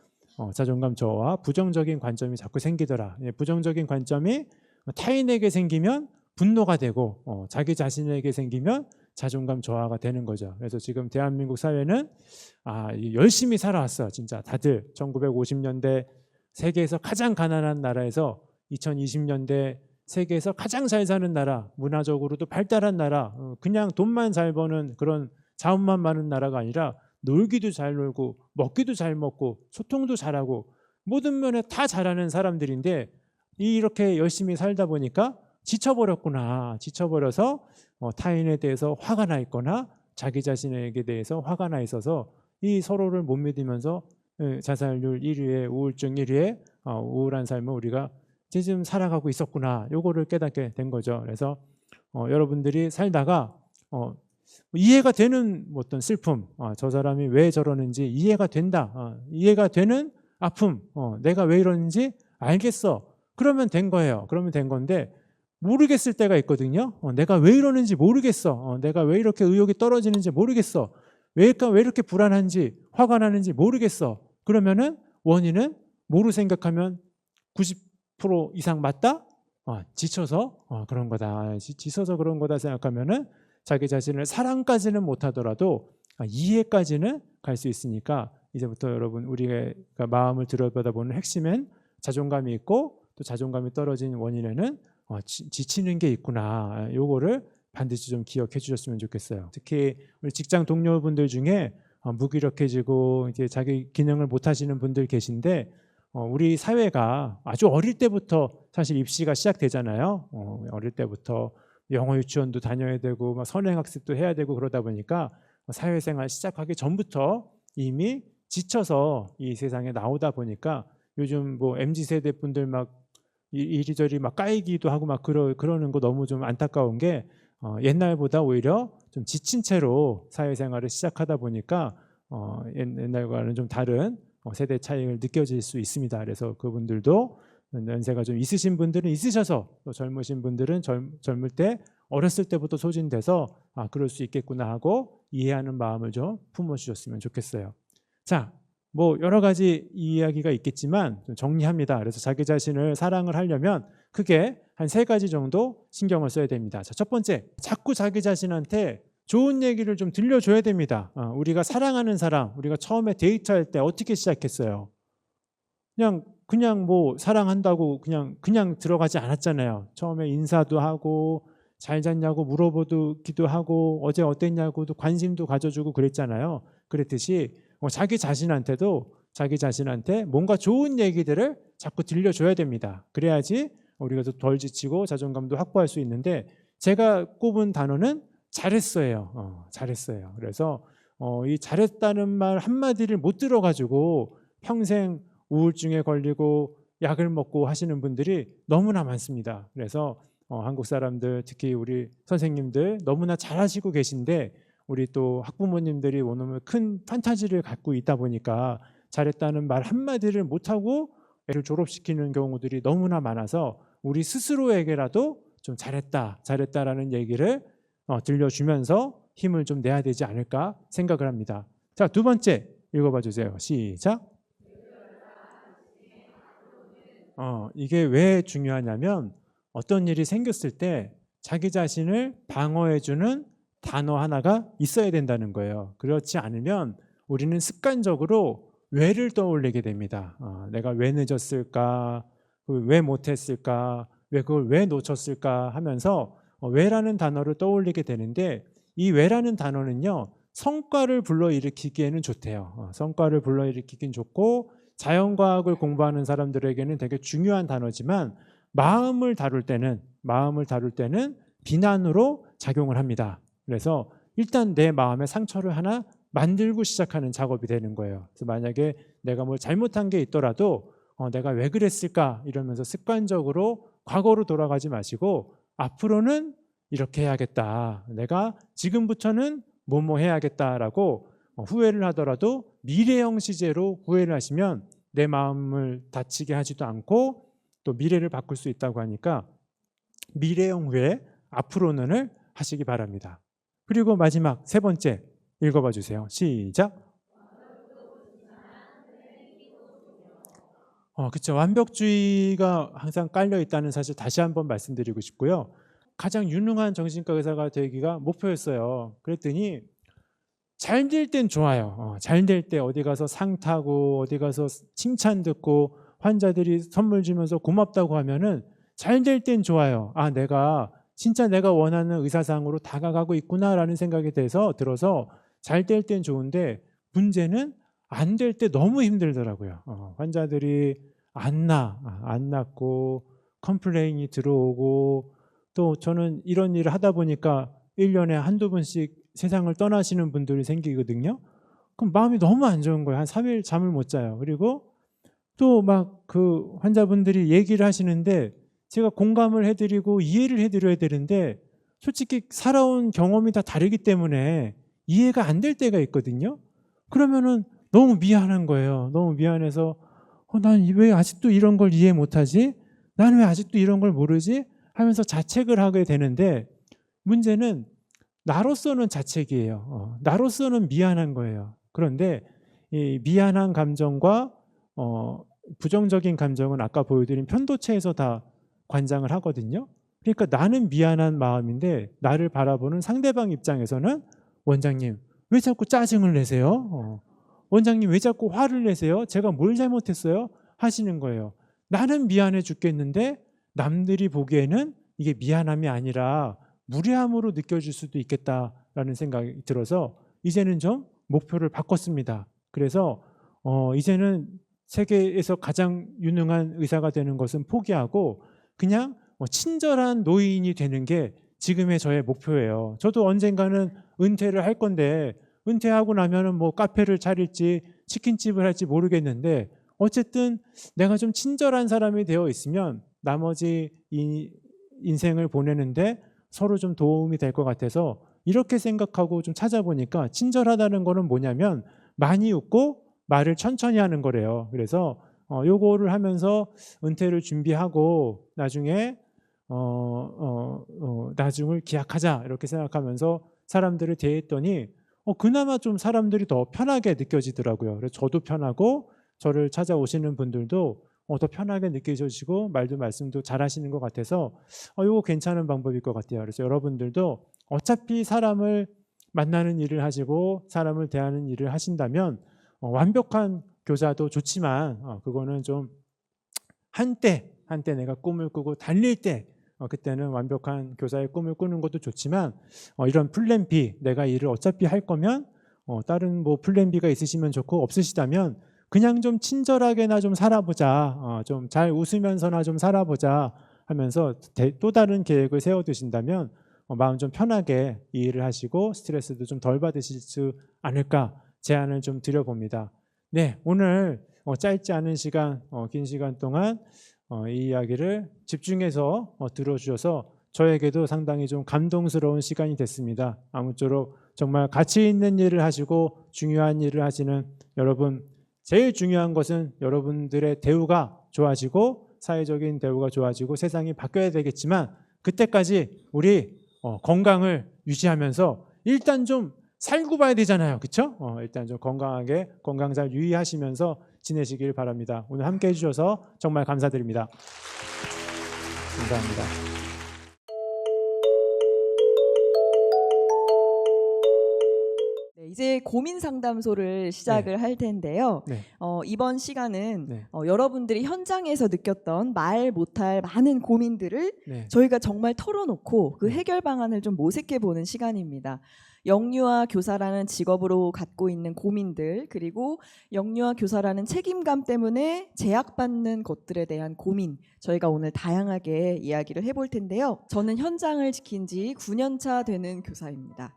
자존감 저하와 부정적인 관점이 자꾸 생기더라. 부정적인 관점이 타인에게 생기면 분노가 되고 자기 자신에게 생기면 자존감 저하가 되는 거죠. 그래서 지금 대한민국 사회는 열심히 살아왔어. 진짜 다들 1950년대 세계에서 가장 가난한 나라에서 2020년대 세계에서 가장 잘 사는 나라, 문화적으로도 발달한 나라, 그냥 돈만 잘 버는 그런 자원만 많은 나라가 아니라 놀기도 잘 놀고 먹기도 잘 먹고 소통도 잘하고 모든 면에 다 잘하는 사람들인데 이렇게 열심히 살다 보니까 지쳐버렸구나. 지쳐버려서 타인에 대해서 화가 나 있거나 자기 자신에게 대해서 화가 나 있어서 이 서로를 못 믿으면서 자살률 1위에 우울증 1위에 우울한 삶을 우리가 지금 살아가고 있었구나. 요거를 깨닫게 된 거죠. 그래서 여러분들이 살다가 이해가 되는 어떤 슬픔, 저 사람이 왜 저러는지 이해가 된다. 이해가 되는 아픔, 내가 왜 이러는지 알겠어. 그러면 된 거예요. 그러면 된 건데 모르겠을 때가 있거든요. 내가 왜 이러는지 모르겠어. 내가 왜 이렇게 의욕이 떨어지는지 모르겠어. 왜 이렇게 불안한지 화가 나는지 모르겠어. 그러면은 원인은 뭐로 생각하면 90% 이상 맞다? 지쳐서 그런 거다. 지쳐서 그런 거다 생각하면은 자기 자신을 사랑까지는 못하더라도 이해까지는 갈 수 있으니까 이제부터 여러분 우리가 마음을 들여다보다 보는 핵심은 자존감이 있고 또 자존감이 떨어진 원인에는 지치는 게 있구나. 요거를 반드시 좀 기억해 주셨으면 좋겠어요. 특히 우리 직장 동료분들 중에 무기력해지고 이제 자기 기능을 못 하시는 분들 계신데 우리 사회가 아주 어릴 때부터 사실 입시가 시작되잖아요. 어릴 때부터 영어 유치원도 다녀야 되고 막 선행학습도 해야 되고 그러다 보니까 사회생활 시작하기 전부터 이미 지쳐서 이 세상에 나오다 보니까 요즘 뭐 MZ세대 분들 막 이리저리 막 까이기도 하고 막 그러는 거 너무 좀 안타까운 게 옛날보다 오히려 좀 지친 채로 사회생활을 시작하다 보니까 옛날과는 좀 다른 세대 차이를 느껴질 수 있습니다. 그래서 그분들도 연세가 좀 있으신 분들은 있으셔서 또 젊으신 분들은 젊을 때 어렸을 때부터 소진돼서 그럴 수 있겠구나 하고 이해하는 마음을 좀 품어주셨으면 좋겠어요. 자, 뭐 여러 가지 이야기가 있겠지만 좀 정리합니다. 그래서 자기 자신을 사랑을 하려면 크게 한 3가지 정도 신경을 써야 됩니다. 자, 첫 번째, 자꾸 자기 자신한테 좋은 얘기를 좀 들려줘야 됩니다. 우리가 사랑하는 사람, 우리가 처음에 데이트할 때 어떻게 시작했어요? 그냥 뭐 사랑한다고 그냥 들어가지 않았잖아요. 처음에 인사도 하고 잘 잤냐고 물어보기도 하고 어제 어땠냐고도 관심도 가져주고 그랬잖아요. 그랬듯이 자기 자신한테도 자기 자신한테 뭔가 좋은 얘기들을 자꾸 들려줘야 됩니다. 그래야지 우리가 덜 지치고 자존감도 확보할 수 있는데, 제가 꼽은 단어는 잘했어요. 잘했어요. 그래서 이 잘했다는 말 한마디를 못 들어가지고 평생 우울증에 걸리고 약을 먹고 하시는 분들이 너무나 많습니다. 그래서 한국 사람들, 특히 우리 선생님들 너무나 잘하시고 계신데, 우리 또 학부모님들이 오늘 큰 판타지를 갖고 있다 보니까 잘했다는 말 한마디를 못하고 애를 졸업시키는 경우들이 너무나 많아서 우리 스스로에게라도 좀 잘했다라는 얘기를 들려주면서 힘을 좀 내야 되지 않을까 생각을 합니다. 자, 2번째 읽어봐 주세요. 시작. 이게 왜 중요하냐면, 어떤 일이 생겼을 때 자기 자신을 방어해주는 단어 하나가 있어야 된다는 거예요. 그렇지 않으면 우리는 습관적으로 왜를 떠올리게 됩니다. 내가 왜 늦었을까? 왜 못했을까? 그걸 왜 놓쳤을까? 하면서 왜라는 단어를 떠올리게 되는데, 이 왜라는 단어는요, 성과를 불러일으키기에는 좋대요. 성과를 불러일으키긴 좋고 자연과학을 공부하는 사람들에게는 되게 중요한 단어지만, 마음을 다룰 때는 비난으로 작용을 합니다. 그래서 일단 내 마음의 상처를 하나 만들고 시작하는 작업이 되는 거예요. 그래서 만약에 내가 뭘 잘못한 게 있더라도 내가 왜 그랬을까 이러면서 습관적으로 과거로 돌아가지 마시고, 앞으로는 이렇게 해야겠다, 내가 지금부터는 뭐뭐 해야겠다라고 후회를 하더라도 미래형 시제로 후회를 하시면 내 마음을 다치게 하지도 않고 또 미래를 바꿀 수 있다고 하니까 미래형 후회, 앞으로는을 하시기 바랍니다. 그리고 마지막 3번째 읽어봐 주세요. 시작. 그렇죠. 완벽주의가 항상 깔려 있다는 사실 다시 한번 말씀드리고 싶고요. 가장 유능한 정신과 의사가 되기가 목표였어요. 그랬더니 잘 될 땐 좋아요. 잘 될 때 어디 가서 상 타고 어디 가서 칭찬 듣고 환자들이 선물 주면서 고맙다고 하면은 잘 될 땐 좋아요. 내가 진짜 내가 원하는 의사상으로 다가가고 있구나라는 생각이 들어서 잘 될 땐 좋은데, 문제는 안 될 때 너무 힘들더라고요. 환자들이 안 낫고 컴플레인이 들어오고, 또 저는 이런 일을 하다 보니까 1년에 한두 번씩 세상을 떠나시는 분들이 생기거든요. 그럼 마음이 너무 안 좋은 거예요. 한 3일 잠을 못 자요. 그리고 또 막 그 환자분들이 얘기를 하시는데 제가 공감을 해드리고 이해를 해드려야 되는데, 솔직히 살아온 경험이 다 다르기 때문에 이해가 안 될 때가 있거든요. 그러면은 너무 미안한 거예요. 너무 미안해서 난 왜 아직도 이런 걸 이해 못하지? 난 왜 아직도 이런 걸 모르지? 하면서 자책을 하게 되는데, 문제는 나로서는 자책이에요. 나로서는 미안한 거예요. 그런데 이 미안한 감정과 부정적인 감정은 아까 보여드린 편도체에서 다 관장을 하거든요. 그러니까 나는 미안한 마음인데 나를 바라보는 상대방 입장에서는 원장님 왜 자꾸 짜증을 내세요? 원장님 왜 자꾸 화를 내세요? 제가 뭘 잘못했어요? 하시는 거예요. 나는 미안해 죽겠는데 남들이 보기에는 이게 미안함이 아니라 무례함으로 느껴질 수도 있겠다라는 생각이 들어서 이제는 좀 목표를 바꿨습니다. 그래서 이제는 세계에서 가장 유능한 의사가 되는 것은 포기하고 그냥 친절한 노인이 되는 게 지금의 저의 목표예요. 저도 언젠가는 은퇴를 할 건데, 은퇴하고 나면은 뭐 카페를 차릴지 치킨집을 할지 모르겠는데, 어쨌든 내가 좀 친절한 사람이 되어 있으면 나머지 이 인생을 보내는데 서로 좀 도움이 될 것 같아서 이렇게 생각하고 좀 찾아보니까, 친절하다는 거는 뭐냐면 많이 웃고 말을 천천히 하는 거래요. 그래서 요거를 하면서 은퇴를 준비하고 나중에 나중을 기약하자 이렇게 생각하면서 사람들을 대했더니 그나마 좀 사람들이 더 편하게 느껴지더라고요. 그래서 저도 편하고 저를 찾아오시는 분들도 더 편하게 느껴지시고 말씀도 잘하시는 것 같아서 이거 괜찮은 방법일 것 같아요. 그래서 여러분들도 어차피 사람을 만나는 일을 하시고 사람을 대하는 일을 하신다면 완벽한 교사도 좋지만 그거는 좀 한때 내가 꿈을 꾸고 달릴 때 그때는 완벽한 교사의 꿈을 꾸는 것도 좋지만 이런 플랜 B, 내가 일을 어차피 할 거면 다른 뭐 플랜 B가 있으시면 좋고 없으시다면 그냥 좀 친절하게나 좀 살아보자, 좀 잘 웃으면서나 좀 살아보자 하면서 또 다른 계획을 세워두신다면 마음 좀 편하게 이 일을 하시고 스트레스도 좀 덜 받으실 수 않을까 제안을 좀 드려봅니다. 네, 오늘 짧지 않은 시간, 긴 시간 동안 이 이야기를 집중해서 들어주셔서 저에게도 상당히 좀 감동스러운 시간이 됐습니다. 아무쪼록 정말 가치 있는 일을 하시고 중요한 일을 하시는 여러분, 제일 중요한 것은 여러분들의 대우가 좋아지고 사회적인 대우가 좋아지고 세상이 바뀌어야 되겠지만 그때까지 우리 건강을 유지하면서 일단 좀 살고 봐야 되잖아요. 그렇죠? 일단 좀 건강하게 건강 잘 유의하시면서 지내시길 바랍니다. 오늘 함께 해주셔서 정말 감사드립니다. 감사합니다. 네, 이제 고민 상담소를 시작을 할 텐데요. 네. 이번 시간은 네. 여러분들이 현장에서 느꼈던 말 못할 많은 고민들을 네. 저희가 정말 털어놓고 그 네. 해결 방안을 좀 모색해 보는 시간입니다. 영유아 교사라는 직업으로 갖고 있는 고민들, 그리고 영유아 교사라는 책임감 때문에 제약받는 것들에 대한 고민, 저희가 오늘 다양하게 이야기를 해볼 텐데요. 저는 현장을 지킨 지 9년차 되는 교사입니다.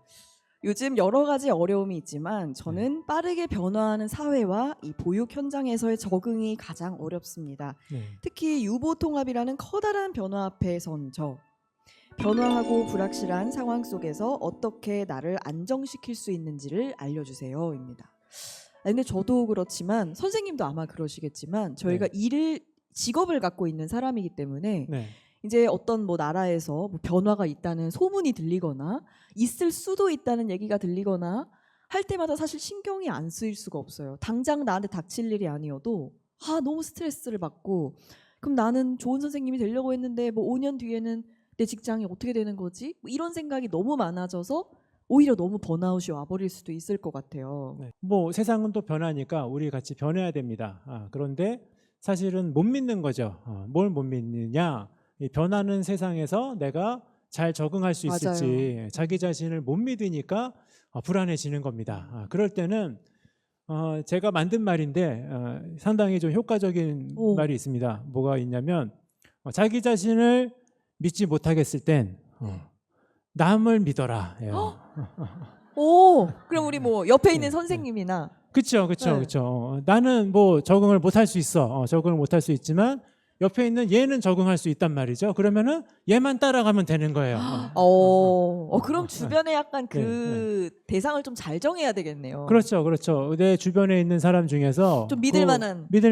요즘 여러 가지 어려움이 있지만 저는 빠르게 변화하는 사회와 이 보육 현장에서의 적응이 가장 어렵습니다. 네. 특히 유보통합이라는 커다란 변화 앞에 선 저. 변화하고 불확실한 상황 속에서 어떻게 나를 안정시킬 수 있는지를 알려주세요입니다. 근데 저도 그렇지만 선생님도 아마 그러시겠지만 저희가 직업을 갖고 있는 사람이기 때문에 네. 이제 어떤 뭐 나라에서 뭐 변화가 있다는 소문이 들리거나 있을 수도 있다는 얘기가 들리거나 할 때마다 사실 신경이 안 쓰일 수가 없어요. 당장 나한테 닥칠 일이 아니어도 너무 스트레스를 받고 그럼 나는 좋은 선생님이 되려고 했는데 뭐 5년 뒤에는 내 직장이 어떻게 되는 거지? 뭐 이런 생각이 너무 많아져서 오히려 너무 번아웃이 와버릴 수도 있을 것 같아요. 네. 뭐 세상은 또 변하니까 우리 같이 변해야 됩니다. 그런데 사실은 못 믿는 거죠. 뭘 못 믿느냐? 이 변하는 세상에서 내가 잘 적응할 수 있을지 자기 자신을 못 믿으니까 불안해지는 겁니다. 그럴 때는 제가 만든 말인데 상당히 좀 효과적인 말이 있습니다. 뭐가 있냐면 자기 자신을 믿지 못하겠을 땐 남을 믿어라. 오, 그럼 우리 뭐 옆에 있는 선생님이나 그렇죠. 나는 뭐 적응을 못할 수 있어. 적응을 못할 수 있지만 옆에 있는 얘는 적응할 수 있단 말이죠. 그러면은 얘만 따라가면 되는 거예요. 그럼 주변에 약간 그 대상을 좀 잘 정해야 되겠네요. 그렇죠. 내 주변에 있는 사람 중에서 좀 믿을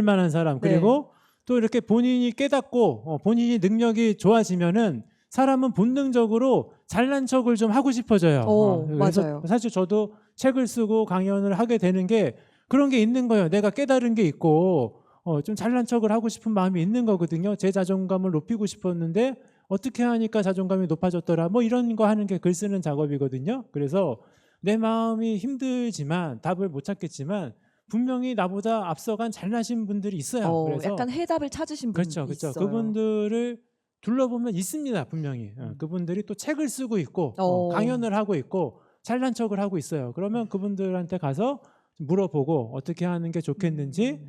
만한 사람. 그리고 또 이렇게 본인이 깨닫고 본인이 능력이 좋아지면은 사람은 본능적으로 잘난 척을 좀 하고 싶어져요. 그래서 맞아요. 사실 저도 책을 쓰고 강연을 하게 되는 게 그런 게 있는 거예요. 내가 깨달은 게 있고 좀 잘난 척을 하고 싶은 마음이 있는 거거든요. 제 자존감을 높이고 싶었는데 어떻게 하니까 자존감이 높아졌더라. 뭐 이런 거 하는 게 글 쓰는 작업이거든요. 그래서 내 마음이 힘들지만 답을 못 찾겠지만 분명히 나보다 앞서간 잘나신 분들이 있어요. 그래서 약간 해답을 찾으신 분이 있어요. 그분들을 둘러보면 있습니다. 분명히. 그분들이 또 책을 쓰고 있고 강연을 하고 있고 잘난 척을 하고 있어요. 그러면 그분들한테 가서 물어보고 어떻게 하는 게 좋겠는지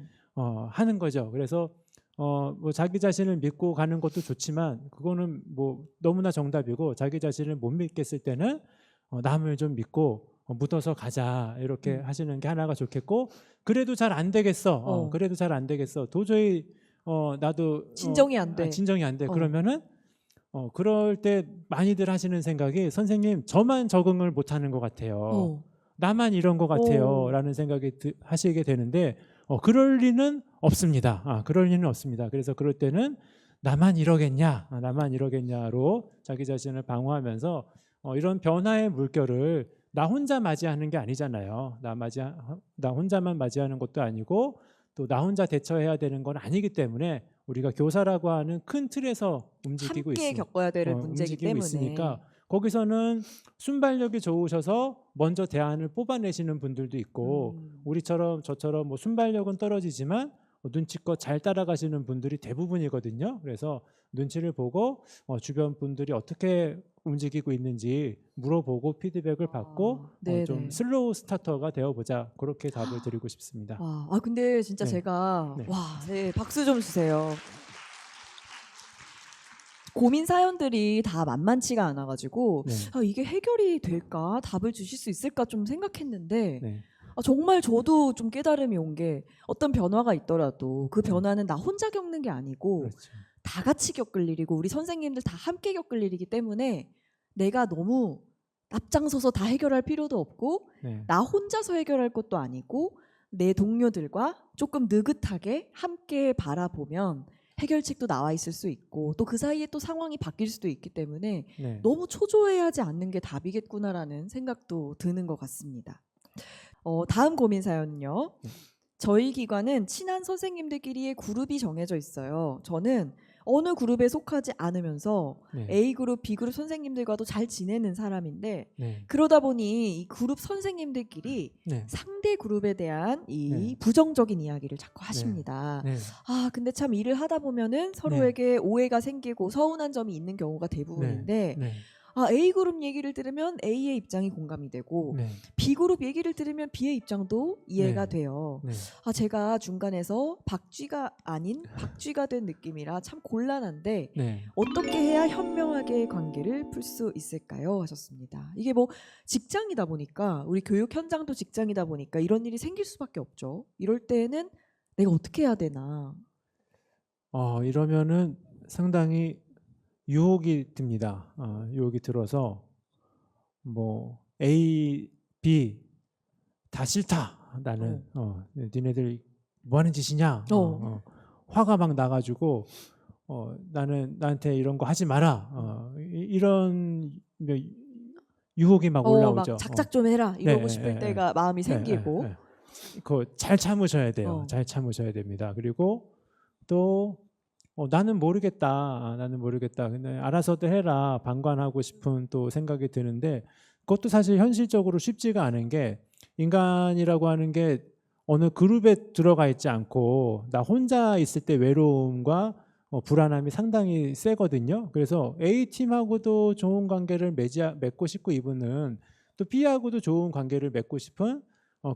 하는 거죠. 그래서 뭐 자기 자신을 믿고 가는 것도 좋지만 그거는 뭐 너무나 정답이고 자기 자신을 못 믿겠을 때는 남을 좀 믿고 묻어서 가자 이렇게 하시는 게 하나가 좋겠고 그래도 잘 안 되겠어. 그래도 잘 안 되겠어. 도저히 나도 진정이 안 돼. 진정이 안 돼. 그러면은 그럴 때 많이들 하시는 생각이 선생님 저만 적응을 못하는 것 같아요. 나만 이런 것 같아요. 라는 생각이 하시게 되는데 그럴 리는 없습니다. 그럴 리는 없습니다. 그래서 그럴 때는 나만 이러겠냐, 나만 이러겠냐로 자기 자신을 방어하면서 이런 변화의 물결을 나 혼자 맞이하는 게 아니잖아요. 나 혼자만 맞이하는 것도 아니고 또 나 혼자 대처해야 되는 건 아니기 때문에 우리가 교사라고 하는 큰 틀에서 움직이고 함께 겪어야 될 문제이기 움직이고 때문에. 있으니까 거기서는 순발력이 좋으셔서 먼저 대안을 뽑아내시는 분들도 있고 우리처럼 저처럼 뭐 순발력은 떨어지지만 눈치껏 잘 따라가시는 분들이 대부분이거든요. 그래서 눈치를 보고 주변 분들이 어떻게 움직이고 있는지 물어보고 피드백을 받고 네네. 좀 슬로우 스타터가 되어보자, 그렇게 답을 드리고 싶습니다. 근데 진짜 네. 제가 네. 네, 박수 좀 주세요. 고민 사연들이 다 만만치가 않아가지고 네. 이게 해결이 될까? 답을 주실 수 있을까? 좀 생각했는데 네. 정말 저도 좀 깨달음이 온 게 어떤 변화가 있더라도 그 변화는 나 혼자 겪는 게 아니고 그렇죠. 다 같이 겪을 일이고 우리 선생님들 다 함께 겪을 일이기 때문에 내가 너무 앞장서서 다 해결할 필요도 없고 네. 나 혼자서 해결할 것도 아니고 내 동료들과 조금 느긋하게 함께 바라보면 해결책도 나와 있을 수 있고 또 그 사이에 또 상황이 바뀔 수도 있기 때문에 네. 너무 초조해하지 않는 게 답이겠구나라는 생각도 드는 것 같습니다. 다음 고민 사연은요. 저희 기관은 친한 선생님들끼리의 그룹이 정해져 있어요. 저는 어느 그룹에 속하지 않으면서 네. A그룹, B그룹 선생님들과도 잘 지내는 사람인데 네. 그러다 보니 이 그룹 선생님들끼리 네. 상대 그룹에 대한 이 네. 부정적인 이야기를 자꾸 하십니다. 네. 근데 참 일을 하다 보면은 서로에게 오해가 생기고 서운한 점이 있는 경우가 대부분인데 네. A그룹 얘기를 들으면 A의 입장이 공감이 되고 네. B그룹 얘기를 들으면 B의 입장도 이해가 네. 돼요. 네. 제가 중간에서 박쥐가 아닌 박쥐가 된 느낌이라 참 곤란한데 네. 어떻게 해야 현명하게 관계를 풀 수 있을까요? 하셨습니다. 이게 뭐 직장이다 보니까 우리 교육 현장도 직장이다 보니까 이런 일이 생길 수밖에 없죠. 이럴 때는 내가 어떻게 해야 되나? 이러면은 상당히 유혹이 듭니다. 유혹이 들어서 뭐 A, B 다 싫다. 나는 니네들 뭐 하는 짓이냐? 화가 막 나가지고 나는 나한테 이런 거 하지 마라. 이런 유혹이 막 올라오죠. 막 작작 좀 해라 이러고 네, 싶을 때가 마음이 생기고 네. 그거 잘 참으셔야 돼요. 어. 잘 참으셔야 됩니다. 그리고 또 나는 모르겠다. 나는 모르겠다. 근데 알아서들 해라. 방관하고 싶은 또 생각이 드는데 그것도 사실 현실적으로 쉽지가 않은 게 인간이라고 하는 게 어느 그룹에 들어가 있지 않고 나 혼자 있을 때 외로움과 불안함이 상당히 세거든요. 그래서 A팀하고도 좋은 관계를 맺고 싶고 이분은 또 B하고도 좋은 관계를 맺고 싶은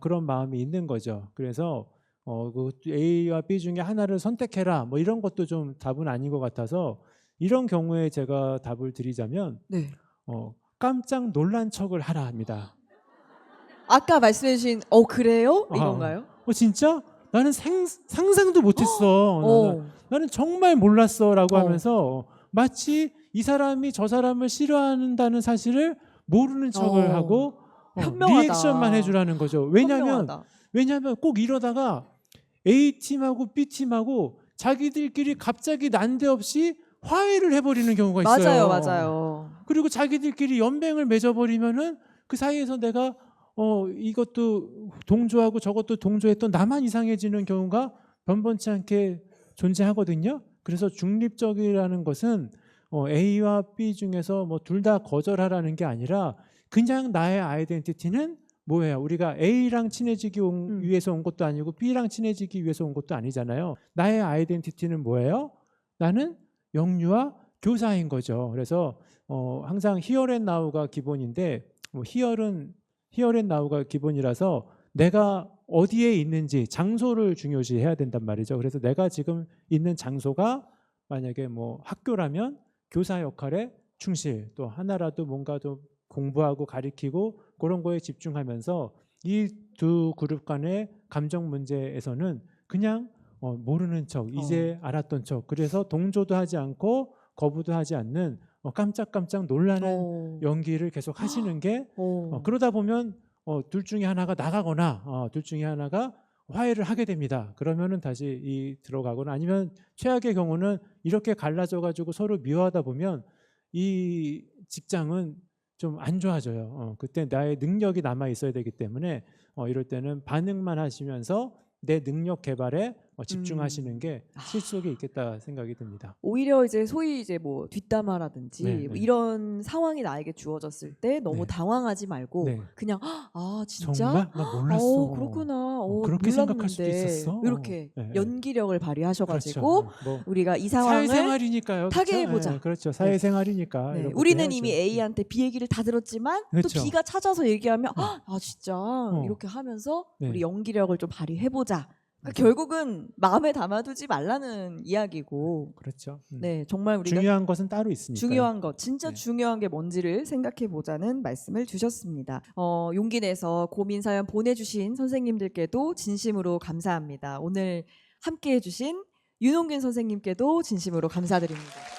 그런 마음이 있는 거죠. 그래서 그 A와 B 중에 하나를 선택해라 뭐 이런 것도 좀 답은 아닌 것 같아서 이런 경우에 제가 답을 드리자면 네. 깜짝 놀란 척을 하라 합니다. 아까 말씀해 주신 그래요? 이건가요? 진짜? 나는 상상도 못했어. 나는 정말 몰랐어 라고 하면서 마치 이 사람이 저 사람을 싫어한다는 사실을 모르는 척을 하고 현명하다. 리액션만 해주라는 거죠. 왜냐하면 꼭 이러다가 A팀하고 B팀하고 자기들끼리 갑자기 난데없이 화해를 해버리는 경우가 있어요. 맞아요. 그리고 자기들끼리 연맹을 맺어버리면은 그 사이에서 내가 이것도 동조하고 저것도 동조했던 나만 이상해지는 경우가 변변치 않게 존재하거든요. 그래서 중립적이라는 것은 A와 B 중에서 뭐 둘 다 거절하라는 게 아니라 그냥 나의 아이덴티티는 뭐예요? 우리가 A랑 친해지기 위해서 온 것도 아니고 B랑 친해지기 위해서 온 것도 아니잖아요. 나의 아이덴티티는 뭐예요? 나는 영유아 교사인 거죠. 그래서 항상 here and now가 기본인데 here는 here and now가 기본이라서 내가 어디에 있는지 장소를 중요시해야 된단 말이죠. 그래서 내가 지금 있는 장소가 만약에 뭐 학교라면 교사 역할에 충실, 또 하나라도 뭔가 좀 공부하고 가리키고 그런 거에 집중하면서 이 두 그룹 간의 감정 문제에서는 그냥 모르는 척, 이제 알았던 척, 그래서 동조도 하지 않고 거부도 하지 않는 깜짝깜짝 놀라는 연기를 계속 하시는 게 그러다 보면 둘 중에 하나가 나가거나 둘 중에 하나가 화해를 하게 됩니다. 그러면은 다시 들어가거나 아니면 최악의 경우는 이렇게 갈라져 가지고 서로 미워하다 보면 이 직장은 좀 안 좋아져요. 그때 나의 능력이 남아 있어야 되기 때문에 이럴 때는 반응만 하시면서 내 능력 개발에 집중하시는 게 실속이 있겠다 생각이 듭니다. 오히려 이제 소위 이제 뭐 뒷담화라든지 네, 뭐 네. 이런 상황이 나에게 주어졌을 때 너무 네. 당황하지 말고 네. 그냥 아 진짜 정말 나 몰랐어. 그렇구나 그렇게 생각할 수도 몰랐는데 있었어. 이렇게 네, 네. 연기력을 발휘하셔가지고 그렇죠. 뭐 우리가 이 상황을 사회생활이니까요. 타개해보자. 그렇죠. 사회생활이니까. 네, 이런 것도 우리는 해야죠. 이미 A한테 B 얘기를 다 들었지만 그렇죠. 또 B가 찾아서 얘기하면 아 진짜 이렇게 하면서 네. 우리 연기력을 좀 발휘해보자. 그러니까 맞아요. 결국은 마음에 담아두지 말라는 이야기고 그렇죠. 네 정말 우리가 중요한 것은 따로 있으니까. 중요한 것, 진짜 네. 중요한 게 뭔지를 생각해 보자는 말씀을 주셨습니다. 용기 내서 고민 사연 보내주신 선생님들께도 진심으로 감사합니다. 오늘 함께 해주신 윤홍균 선생님께도 진심으로 감사드립니다.